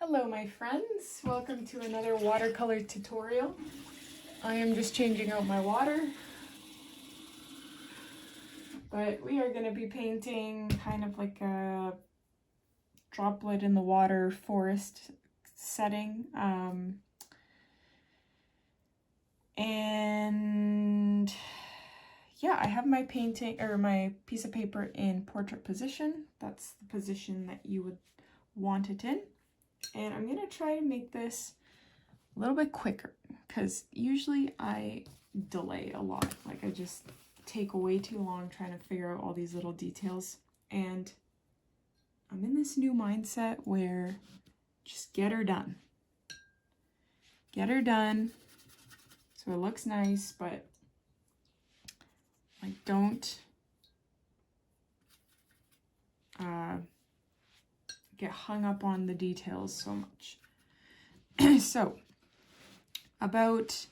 Hello my friends, welcome to another watercolor tutorial. I am just changing out my water, but we are going to be painting kind of like a droplet in the water forest setting. And yeah, I have my painting or my piece of paper in portrait position. That's the position that you would want it in. And I'm going to try to make this a little bit quicker because usually I delay a lot. Like I just take way too long trying to figure out all these little details. And I'm in this new mindset where just get her done. Get her done so it looks nice, but like don't get hung up on the details so much. So about,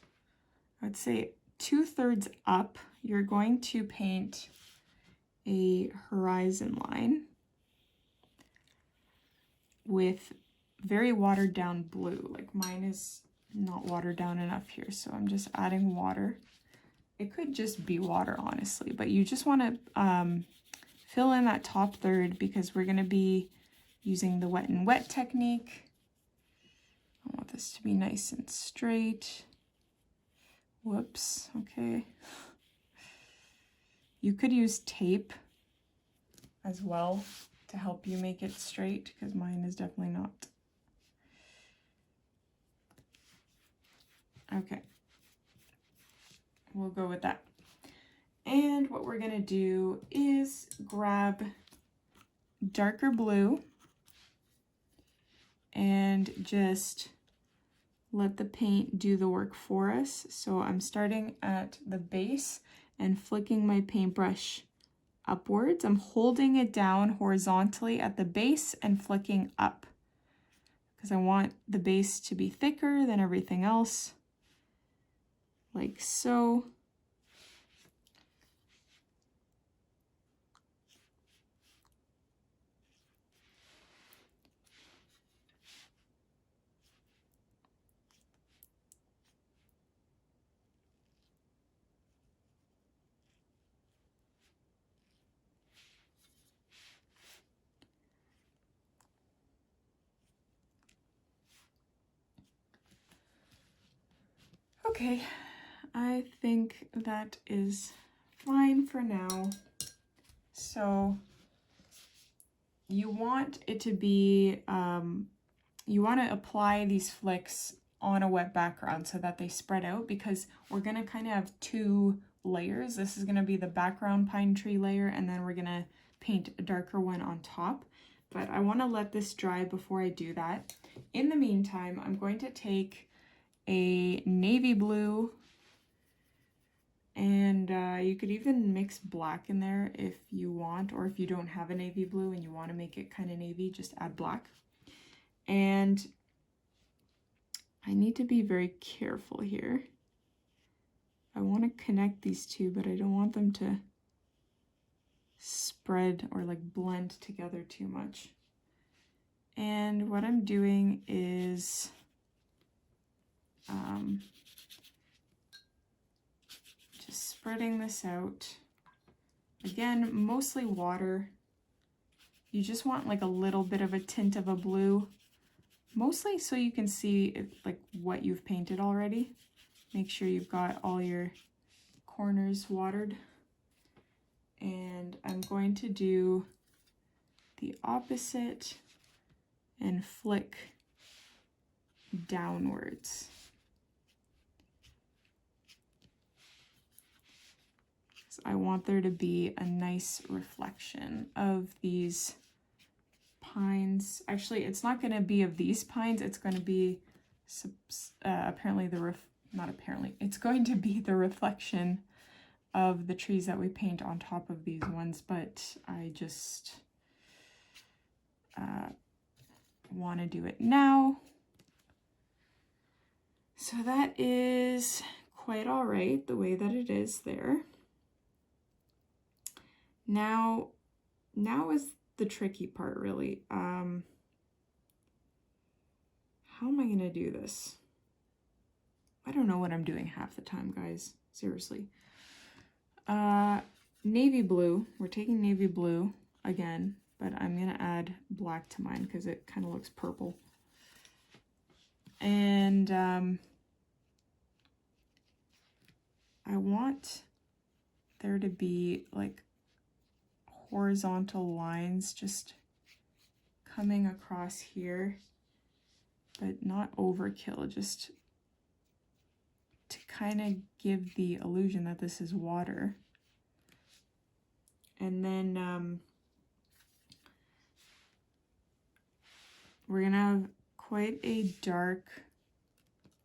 I'd say 2/3 up, you're going to paint a horizon line with very watered down blue. Like mine is not watered down enough here, so I'm just adding water. It could just be water, honestly, but you just want to fill in that top third because we're going to be using the wet and wet technique. I want this to be nice and straight. Whoops, okay. You could use tape as well to help you make it straight because mine is definitely not. Okay, we'll go with that. And what we're gonna do is grab darker blue and just let the paint do the work for us. So I'm starting at the base and flicking my paintbrush upwards. I'm holding it down horizontally at the base and flicking up because I want the base to be thicker than everything else, like so. Okay, I think that is fine for now. So you want it to be, you want to apply these flicks on a wet background so that they spread out because we're going to kind of have two layers. This is going to be the background pine tree layer and then we're going to paint a darker one on top. But I want to let this dry before I do that. In the meantime, I'm going to take a navy blue, and you could even mix black in there if you want, or if you don't have a navy blue and you want to make it kind of navy, just add black. And I need to be very careful here. I want to connect these two, but I don't want them to spread or like blend together too much. And what I'm doing is just spreading this out. Again, mostly water. You just want like a little bit of a tint of a blue, mostly so you can see if, like what you've painted already. Make sure you've got all your corners watered. And I'm going to do the opposite and flick downwards. I want there to be a nice reflection of these pines. Actually, it's not going to be of these pines. It's going to be apparently it's going to be the reflection of the trees that we paint on top of these ones, but I just want to do it now. So that is quite all right the way that it is there. Now is the tricky part, really. how am I going to do this? I don't know what I'm doing half the time, guys. Seriously. Navy blue. We're taking navy blue again, but I'm going to add black to mine because it kind of looks purple. And I want there to be like horizontal lines just coming across here, but not overkill, just to kind of give the illusion that this is water. And then we're gonna have quite a dark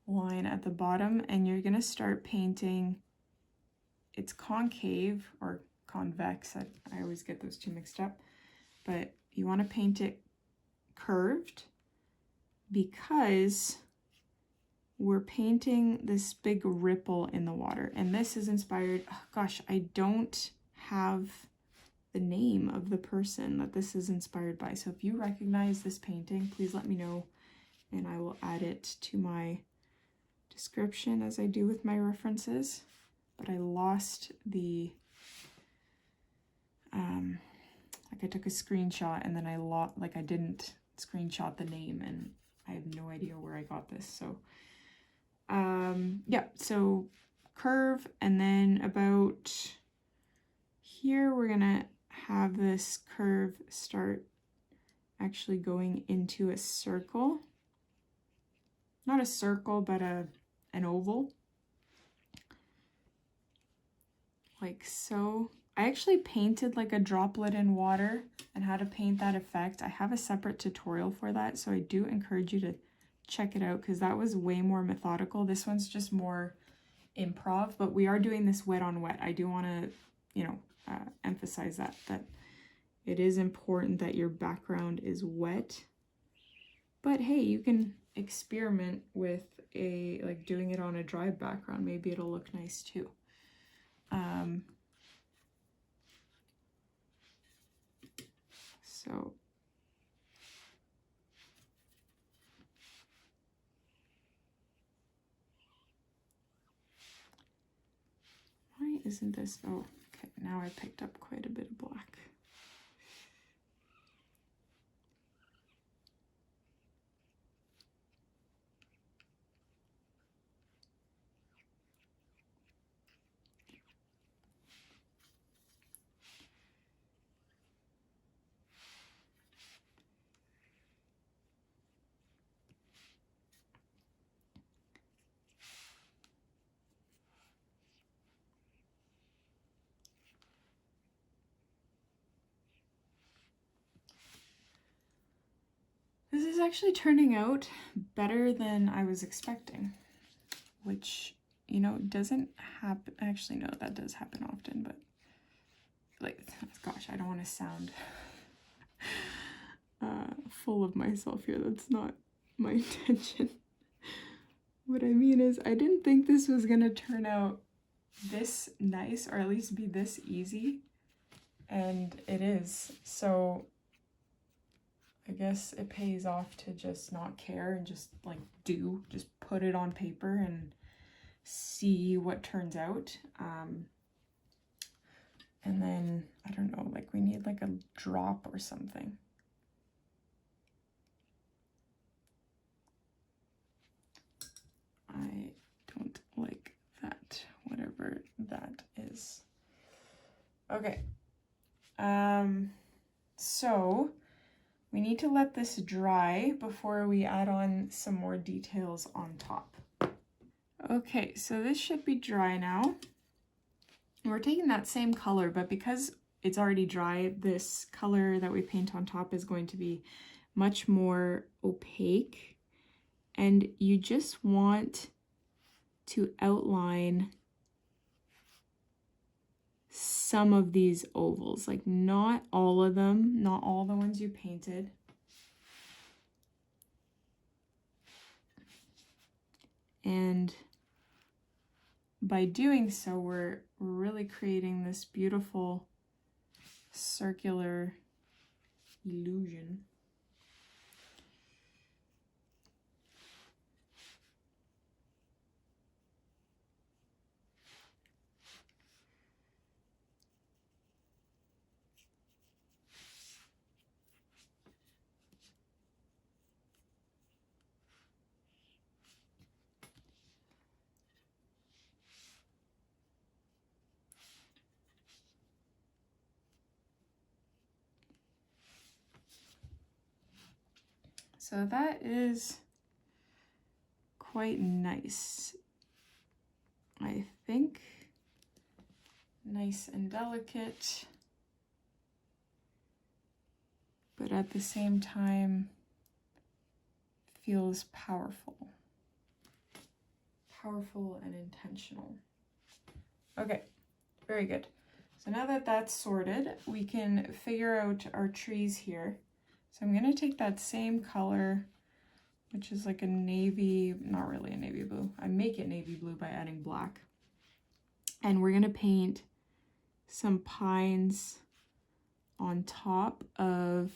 line at the bottom, and you're gonna start painting. It's concave or convex. I always get those two mixed up, but you want to paint it curved because we're painting this big ripple in the water, and this is inspired. Oh gosh, I don't have the name of the person that this is inspired by, so if you recognize this painting, please let me know and I will add it to my description as I do with my references. But I lost the like I took a screenshot and then I didn't screenshot the name, and I have no idea where I got this. So yeah, so curve, and then about here we're gonna have this curve start actually going into a circle. Not a circle, but an oval. Like so. I actually painted like a droplet in water and how to paint that effect. I have a separate tutorial for that, so I do encourage you to check it out because that was way more methodical. This one's just more improv, but we are doing this wet on wet. I do want to, you know, emphasize that it is important that your background is wet. But hey, you can experiment with like doing it on a dry background. Maybe it'll look nice too. So why isn't this? Oh, okay. Now I picked up quite a bit of black. This is actually turning out better than I was expecting, which, you know, doesn't happen. Actually, no, that does happen often, but like, gosh, I don't want to sound full of myself here. That's not my intention. What I mean is, I didn't think this was gonna turn out this nice, or at least be this easy, and it is. So I guess it pays off to just not care and just like just put it on paper and see what turns out. And then, I don't know, like we need like a drop or something. I don't like that, whatever that is. Okay. So we need to let this dry before we add on some more details on top. Okay, so this should be dry now. We're taking that same color, but because it's already dry, this color that we paint on top is going to be much more opaque. And you just want to outline some of these ovals, like not all of them, not all the ones you painted. And by doing so, we're really creating this beautiful circular illusion. So that is quite nice, I think. Nice and delicate, but at the same time feels powerful. Powerful and intentional. Okay, very good. So now that that's sorted, we can figure out our trees here. So I'm gonna take that same color, which is like a navy, not really a navy blue. I make it navy blue by adding black. And we're gonna paint some pines on top of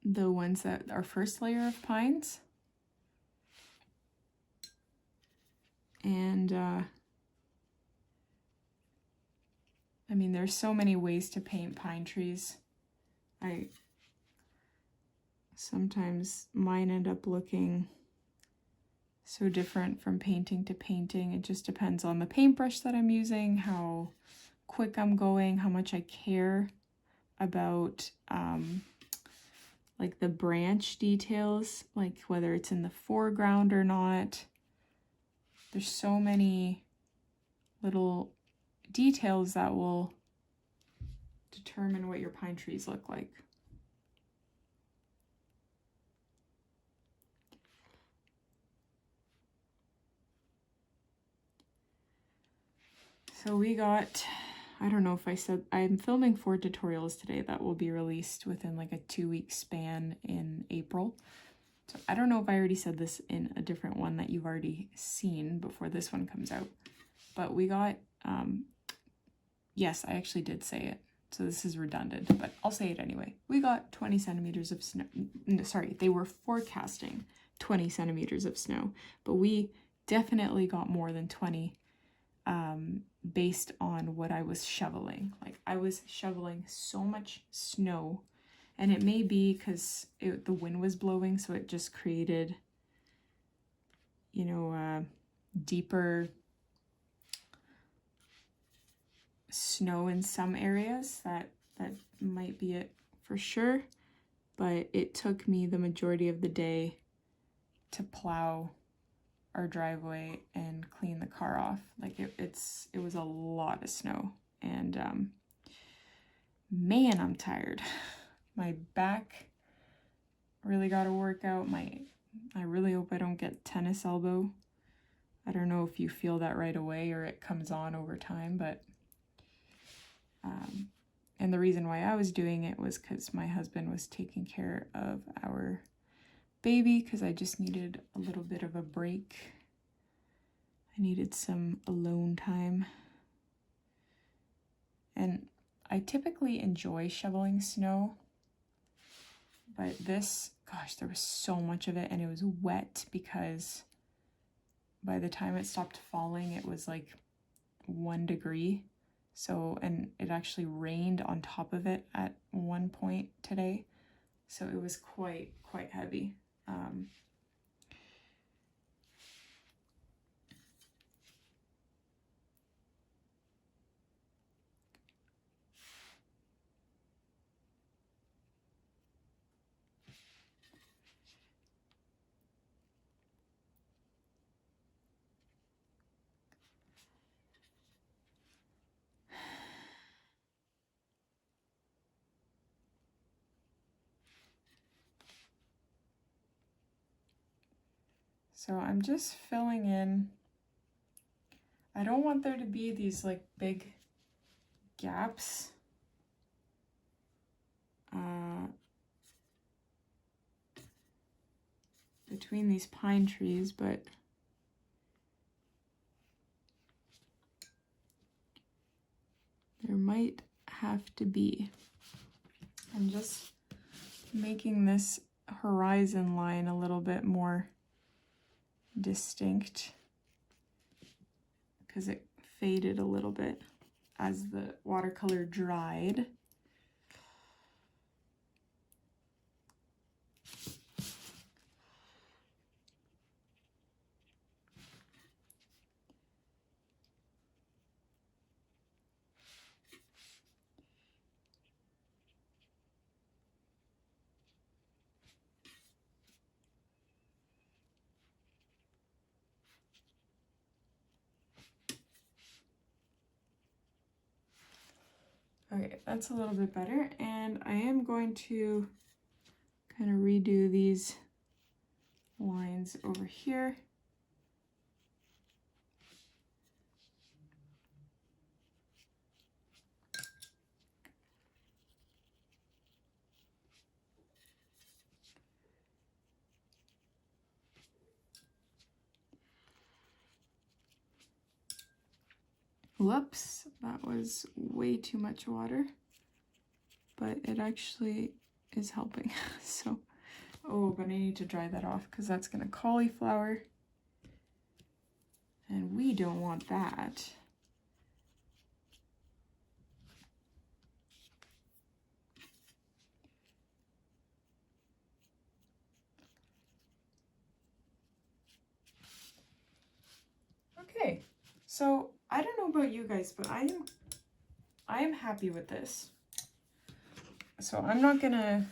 the ones that are first layer of pines. And I mean, there's so many ways to paint pine trees. Sometimes mine end up looking so different from painting to painting. It just depends on the paintbrush that I'm using, how quick I'm going, how much I care about like the branch details, like whether it's in the foreground or not. There's so many little details that will determine what your pine trees look like. So we got, I don't know if I said, I'm filming 4 tutorials today that will be released within like a 2-week span in April. So I don't know if I already said this in a different one that you've already seen before this one comes out, but we got, yes, I actually did say it. So this is redundant, but I'll say it anyway. We got 20 centimeters of snow. No, sorry, they were forecasting 20 centimeters of snow, but we definitely got more than 20 based on what I was shoveling. Like I was shoveling so much snow, and it may be because the wind was blowing, so it just created, you know, deeper snow in some areas. That might be it for sure, but it took me the majority of the day to plow our driveway and clean the car off. Like it was a lot of snow, and man, I'm tired. My back really got a workout. I really hope I don't get tennis elbow. I don't know if you feel that right away or it comes on over time, but and the reason why I was doing it was because my husband was taking care of our baby, because I just needed a little bit of a break. I needed some alone time. And I typically enjoy shoveling snow, but this, gosh, there was so much of it, and it was wet because by the time it stopped falling, it was like 1 degree. So, and it actually rained on top of it at one point today. So it was quite heavy. So I'm just filling in. I don't want there to be these like big gaps. Between these pine trees, but there might have to be. I'm just making this horizon line a little bit more distinct because it faded a little bit as the watercolor dried. Okay, that's a little bit better, and I am going to kind of redo these lines over here. Whoops, that was way too much water, but it actually is helping. So, oh, but I need to dry that off because that's gonna cauliflower, and we don't want that. Okay, so I don't know about you guys, but I am happy with this. So I'm not gonna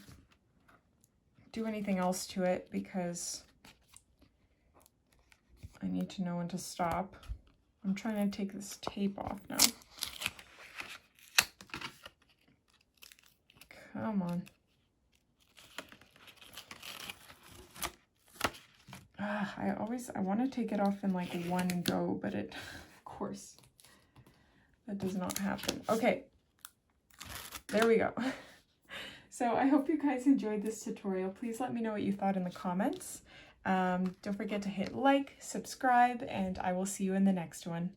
do anything else to it because I need to know when to stop. I'm trying to take this tape off now. Come on. I want to take it off in like one go, but it, of course, that does not happen. Okay, there we go. So I hope you guys enjoyed this tutorial. Please let me know what you thought in the comments. Don't forget to hit like, subscribe, and I will see you in the next one.